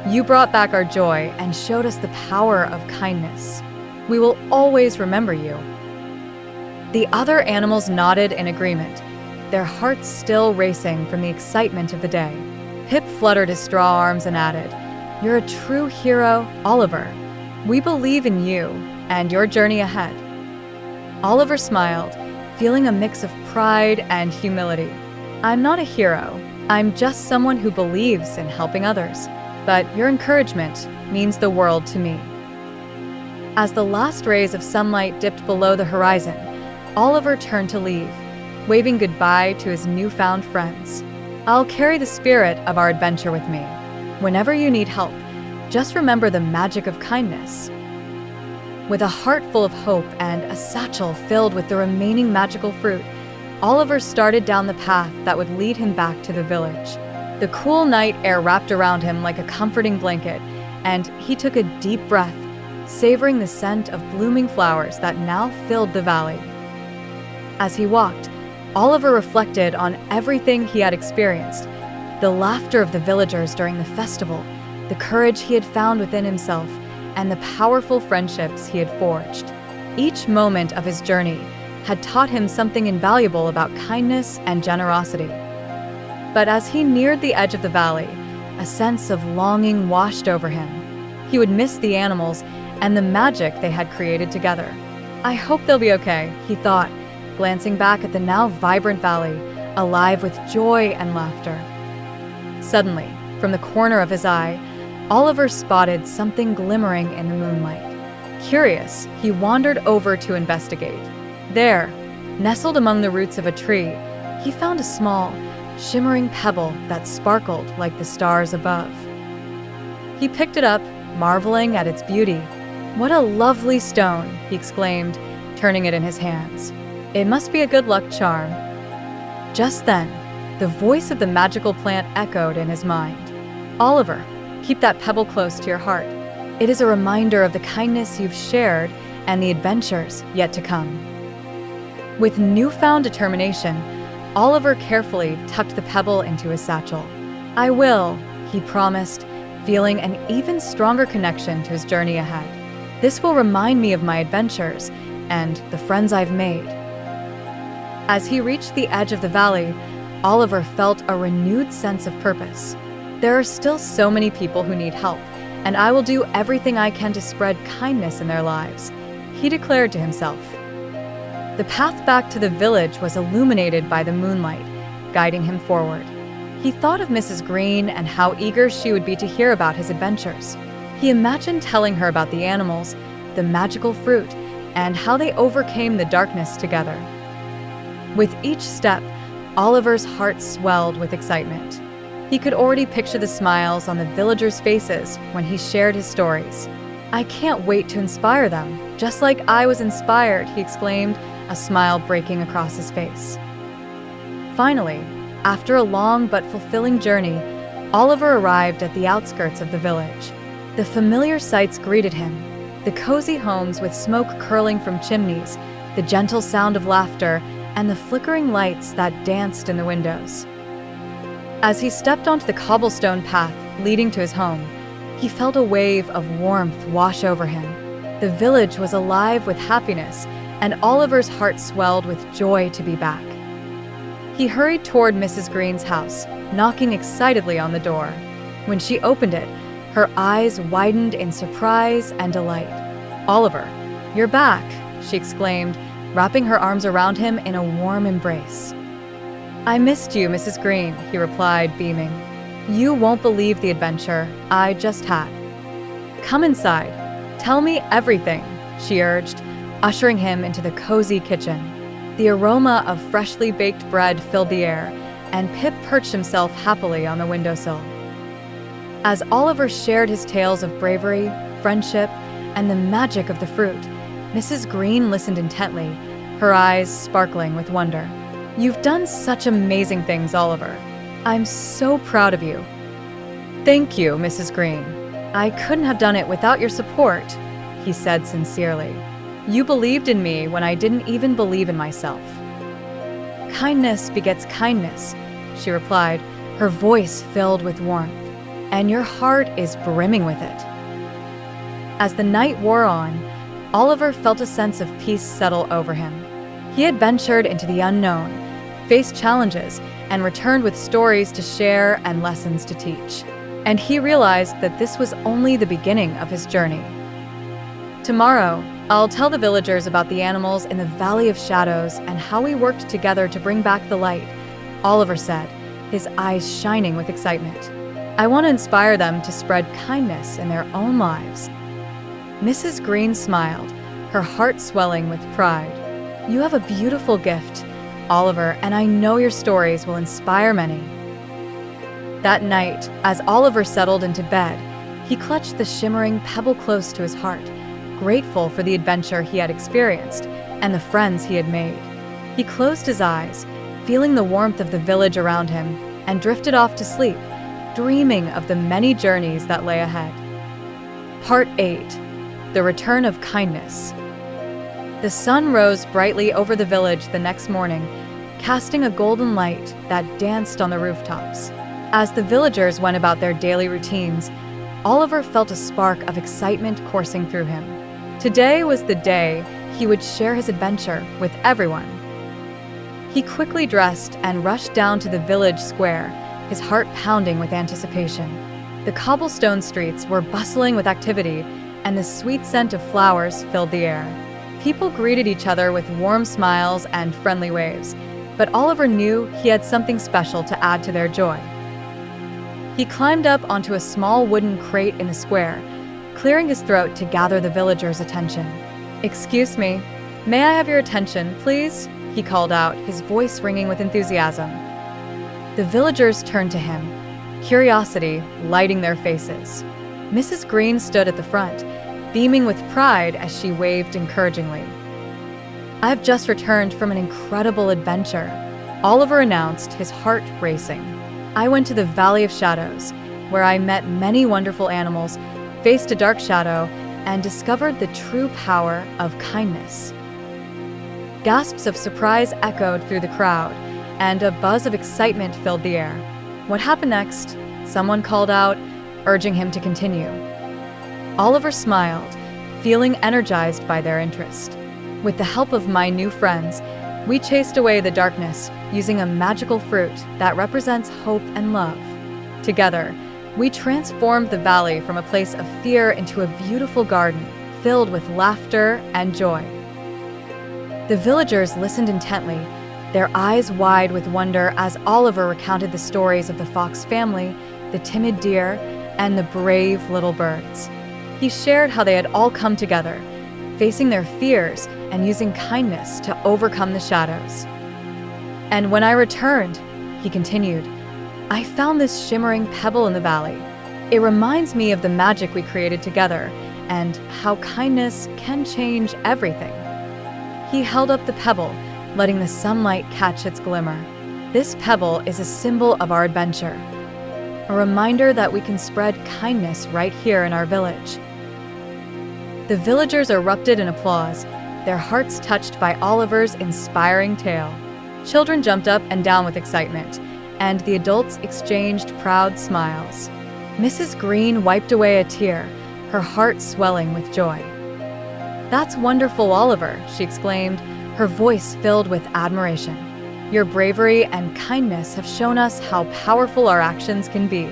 "You brought back our joy and showed us the power of kindness. We will always remember you." The other animals nodded in agreement, their hearts still racing from the excitement of the day. Pip fluttered his straw arms and added, "You're a true hero, Oliver. We believe in you and your journey ahead." Oliver smiled, feeling a mix of pride and humility. "I'm not a hero. I'm just someone who believes in helping others, but your encouragement means the world to me." As the last rays of sunlight dipped below the horizon, Oliver turned to leave, waving goodbye to his newfound friends. "I'll carry the spirit of our adventure with me. Whenever you need help, just remember the magic of kindness." With a heart full of hope and a satchel filled with the remaining magical fruit, Oliver started down the path that would lead him back to the village. The cool night air wrapped around him like a comforting blanket, and he took a deep breath, savoring the scent of blooming flowers that now filled the valley. As he walked, Oliver reflected on everything he had experienced: the laughter of the villagers during the festival, the courage he had found within himself, and the powerful friendships he had forged. Each moment of his journey had taught him something invaluable about kindness and generosity. But as he neared the edge of the valley, a sense of longing washed over him. He would miss the animals and the magic they had created together. "I hope they'll be okay," he thought, glancing back at the now vibrant valley, alive with joy and laughter. Suddenly, from the corner of his eye, Oliver spotted something glimmering in the moonlight. Curious, he wandered over to investigate. There, nestled among the roots of a tree, he found a small, shimmering pebble that sparkled like the stars above. He picked it up, marveling at its beauty. "What a lovely stone!" he exclaimed, turning it in his hands. "It must be a good luck charm." Just then, the voice of the magical plant echoed in his mind. "Oliver, keep that pebble close to your heart. It is a reminder of the kindness you've shared and the adventures yet to come." With newfound determination, Oliver carefully tucked the pebble into his satchel. "I will," he promised, feeling an even stronger connection to his journey ahead. "This will remind me of my adventures and the friends I've made." As he reached the edge of the valley, Oliver felt a renewed sense of purpose. "There are still so many people who need help, and I will do everything I can to spread kindness in their lives," he declared to himself. The path back to the village was illuminated by the moonlight, guiding him forward. He thought of Mrs. Green and how eager she would be to hear about his adventures. He imagined telling her about the animals, the magical fruit, and how they overcame the darkness together. With each step, Oliver's heart swelled with excitement. He could already picture the smiles on the villagers' faces when he shared his stories. "I can't wait to inspire them, just like I was inspired," he exclaimed, a smile breaking across his face. Finally, after a long but fulfilling journey, Oliver arrived at the outskirts of the village. The familiar sights greeted him: The cozy homes with smoke curling from chimneys, the gentle sound of laughter, and the flickering lights that danced in the windows. As he stepped onto the cobblestone path leading to his home, he felt a wave of warmth wash over him. The village was alive with happiness, and Oliver's heart swelled with joy to be back. He hurried toward Mrs. Green's house, knocking excitedly on the door. When she opened it, her eyes widened in surprise and delight. "Oliver, you're back," she exclaimed, wrapping her arms around him in a warm embrace. "I missed you, Mrs. Green," he replied, beaming. "You won't believe the adventure I just had." "Come inside. Tell me everything," she urged, ushering him into the cozy kitchen. The aroma of freshly baked bread filled the air, and Pip perched himself happily on the windowsill. As Oliver shared his tales of bravery, friendship, and the magic of the fruit, Mrs. Green listened intently, her eyes sparkling with wonder. "You've done such amazing things, Oliver. I'm so proud of you." "Thank you, Mrs. Green. I couldn't have done it without your support," he said sincerely. "You believed in me when I didn't even believe in myself." "Kindness begets kindness," she replied, her voice filled with warmth. "And your heart is brimming with it." As the night wore on, Oliver felt a sense of peace settle over him. He had ventured into the unknown, faced challenges, and returned with stories to share and lessons to teach. And he realized that this was only the beginning of his journey. "Tomorrow, I'll tell the villagers about the animals in the Valley of Shadows and how we worked together to bring back the light," Oliver said, his eyes shining with excitement. "I want to inspire them to spread kindness in their own lives." Mrs. Green smiled, her heart swelling with pride. "You have a beautiful gift, Oliver, and I know your stories will inspire many." That night, as Oliver settled into bed, he clutched the shimmering pebble close to his heart, grateful for the adventure he had experienced and the friends he had made. He closed his eyes, feeling the warmth of the village around him, and drifted off to sleep, dreaming of the many journeys that lay ahead. Part 8. The Return of Kindness. The sun rose brightly over the village the next morning, casting a golden light that danced on the rooftops. As the villagers went about their daily routines, Oliver felt a spark of excitement coursing through him. Today was the day he would share his adventure with everyone. He quickly dressed and rushed down to the village square, his heart pounding with anticipation. The cobblestone streets were bustling with activity, and the sweet scent of flowers filled the air. People greeted each other with warm smiles and friendly waves, but Oliver knew he had something special to add to their joy. He climbed up onto a small wooden crate in the square, clearing his throat to gather the villagers' attention. "Excuse me, may I have your attention, please?" he called out, his voice ringing with enthusiasm. The villagers turned to him, curiosity lighting their faces. Mrs. Green stood at the front, beaming with pride as she waved encouragingly. "I've just returned from an incredible adventure," Oliver announced, his heart racing. "I went to the Valley of Shadows, where I met many wonderful animals, faced a dark shadow, and discovered the true power of kindness." Gasps of surprise echoed through the crowd, and a buzz of excitement filled the air. "What happened next?" someone called out, urging him to continue. Oliver smiled, feeling energized by their interest. "With the help of my new friends, we chased away the darkness using a magical fruit that represents hope and love. Together, we transformed the valley from a place of fear into a beautiful garden filled with laughter and joy." The villagers listened intently, their eyes wide with wonder as Oliver recounted the stories of the fox family, the timid deer, and the brave little birds. He shared how they had all come together, facing their fears and using kindness to overcome the shadows. "And when I returned," he continued, "I found this shimmering pebble in the valley. It reminds me of the magic we created together and how kindness can change everything." He held up the pebble, letting the sunlight catch its glimmer. "This pebble is a symbol of our adventure, a reminder that we can spread kindness right here in our village." The villagers erupted in applause, their hearts touched by Oliver's inspiring tale. Children jumped up and down with excitement, and the adults exchanged proud smiles. Mrs. Green wiped away a tear, her heart swelling with joy. "That's wonderful, Oliver," she exclaimed, her voice filled with admiration. "Your bravery and kindness have shown us how powerful our actions can be."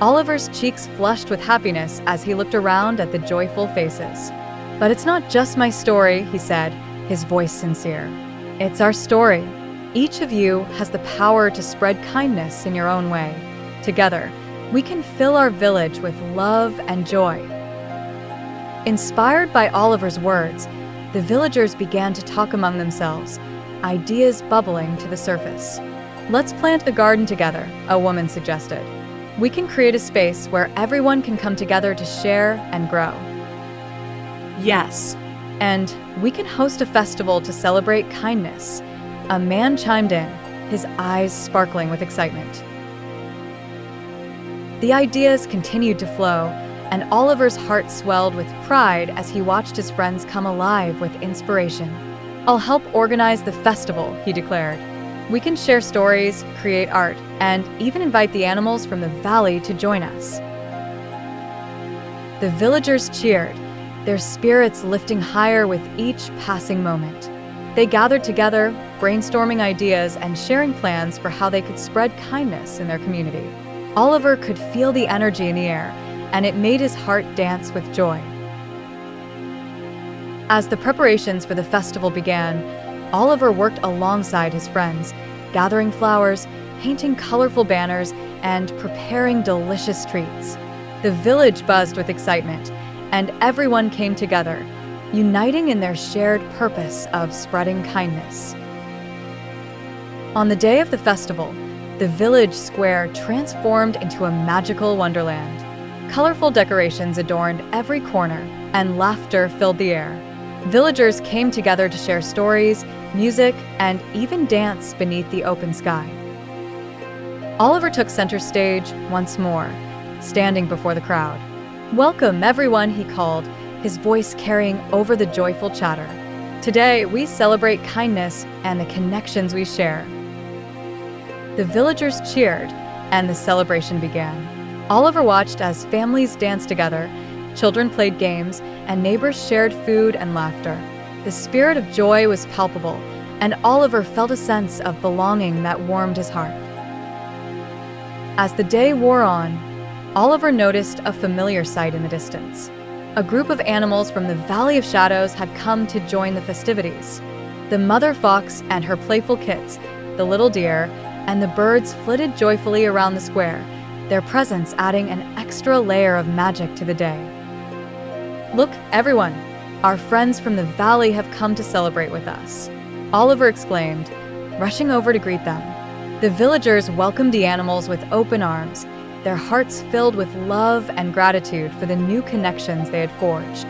Oliver's cheeks flushed with happiness as he looked around at the joyful faces. "But it's not just my story," he said, his voice sincere. "It's our story. Each of you has the power to spread kindness in your own way. Together, we can fill our village with love and joy." Inspired by Oliver's words, the villagers began to talk among themselves, ideas bubbling to the surface. "Let's plant a garden together," a woman suggested. "We can create a space where everyone can come together to share and grow." "Yes, and we can host a festival to celebrate kindness," a man chimed in, his eyes sparkling with excitement. The ideas continued to flow, and Oliver's heart swelled with pride as he watched his friends come alive with inspiration. "I'll help organize the festival," he declared. "We can share stories, create art, and even invite the animals from the valley to join us." The villagers cheered, their spirits lifting higher with each passing moment. They gathered together, brainstorming ideas and sharing plans for how they could spread kindness in their community. Oliver could feel the energy in the air, and it made his heart dance with joy. As the preparations for the festival began, Oliver worked alongside his friends, gathering flowers, painting colorful banners, and preparing delicious treats. The village buzzed with excitement, and everyone came together, uniting in their shared purpose of spreading kindness. On the day of the festival, the village square transformed into a magical wonderland. Colorful decorations adorned every corner, and laughter filled the air. Villagers came together to share stories, music, and even dance beneath the open sky. Oliver took center stage once more, standing before the crowd. "Welcome, everyone," he called, his voice carrying over the joyful chatter. "Today, we celebrate kindness and the connections we share." The villagers cheered, and the celebration began. Oliver watched as families danced together, children played games, and neighbors shared food and laughter. The spirit of joy was palpable, and Oliver felt a sense of belonging that warmed his heart. As the day wore on, Oliver noticed a familiar sight in the distance. A group of animals from the Valley of Shadows had come to join the festivities. The mother fox and her playful kits, the little deer, and the birds flitted joyfully around the square, their presence adding an extra layer of magic to the day. "Look, everyone, our friends from the valley have come to celebrate with us," Oliver exclaimed, rushing over to greet them. The villagers welcomed the animals with open arms, their hearts filled with love and gratitude for the new connections they had forged.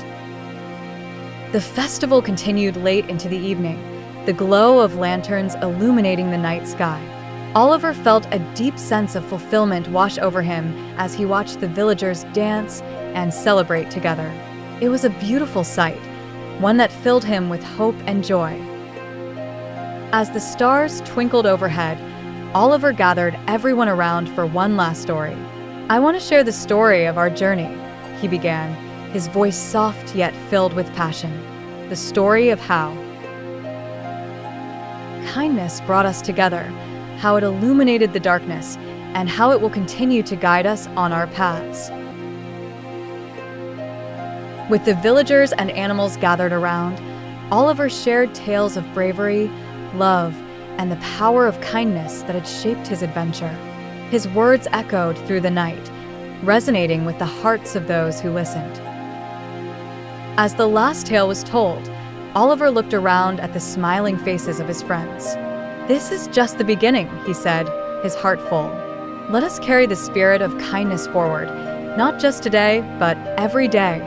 The festival continued late into the evening, the glow of lanterns illuminating the night sky. Oliver felt a deep sense of fulfillment wash over him as he watched the villagers dance and celebrate together. It was a beautiful sight, one that filled him with hope and joy. As the stars twinkled overhead, Oliver gathered everyone around for one last story. "I want to share the story of our journey," he began, his voice soft yet filled with passion. "The story of how kindness brought us together, how it illuminated the darkness, and how it will continue to guide us on our paths." With the villagers and animals gathered around, Oliver shared tales of bravery, love, and the power of kindness that had shaped his adventure. His words echoed through the night, resonating with the hearts of those who listened. As the last tale was told, Oliver looked around at the smiling faces of his friends. "This is just the beginning," he said, his heart full. "Let us carry the spirit of kindness forward, not just today, but every day."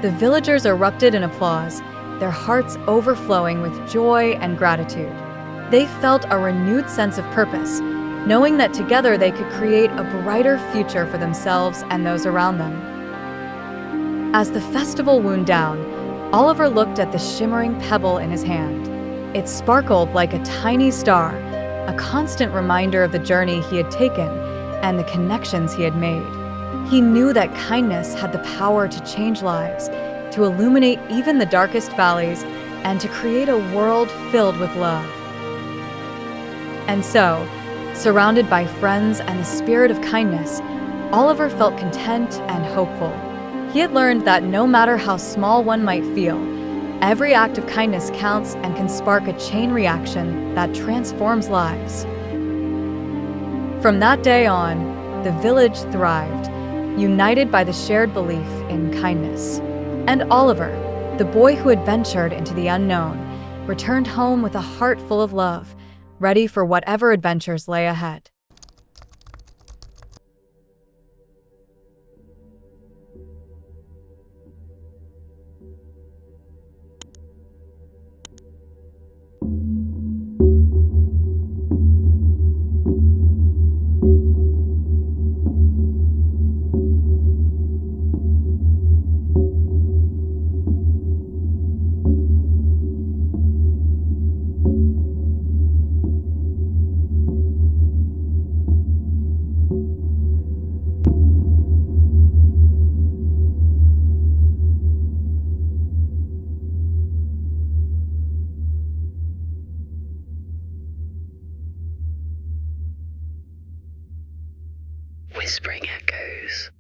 The villagers erupted in applause, their hearts overflowing with joy and gratitude. They felt a renewed sense of purpose, knowing that together they could create a brighter future for themselves and those around them. As the festival wound down, Oliver looked at the shimmering pebble in his hand. It sparkled like a tiny star, a constant reminder of the journey he had taken and the connections he had made. He knew that kindness had the power to change lives, to illuminate even the darkest valleys, and to create a world filled with love. And so, surrounded by friends and the spirit of kindness, Oliver felt content and hopeful. He had learned that no matter how small one might feel, every act of kindness counts and can spark a chain reaction that transforms lives. From that day on, the village thrived, united by the shared belief in kindness. And Oliver, the boy who had ventured into the unknown, returned home with a heart full of love, ready for whatever adventures lay ahead. Whispering echoes.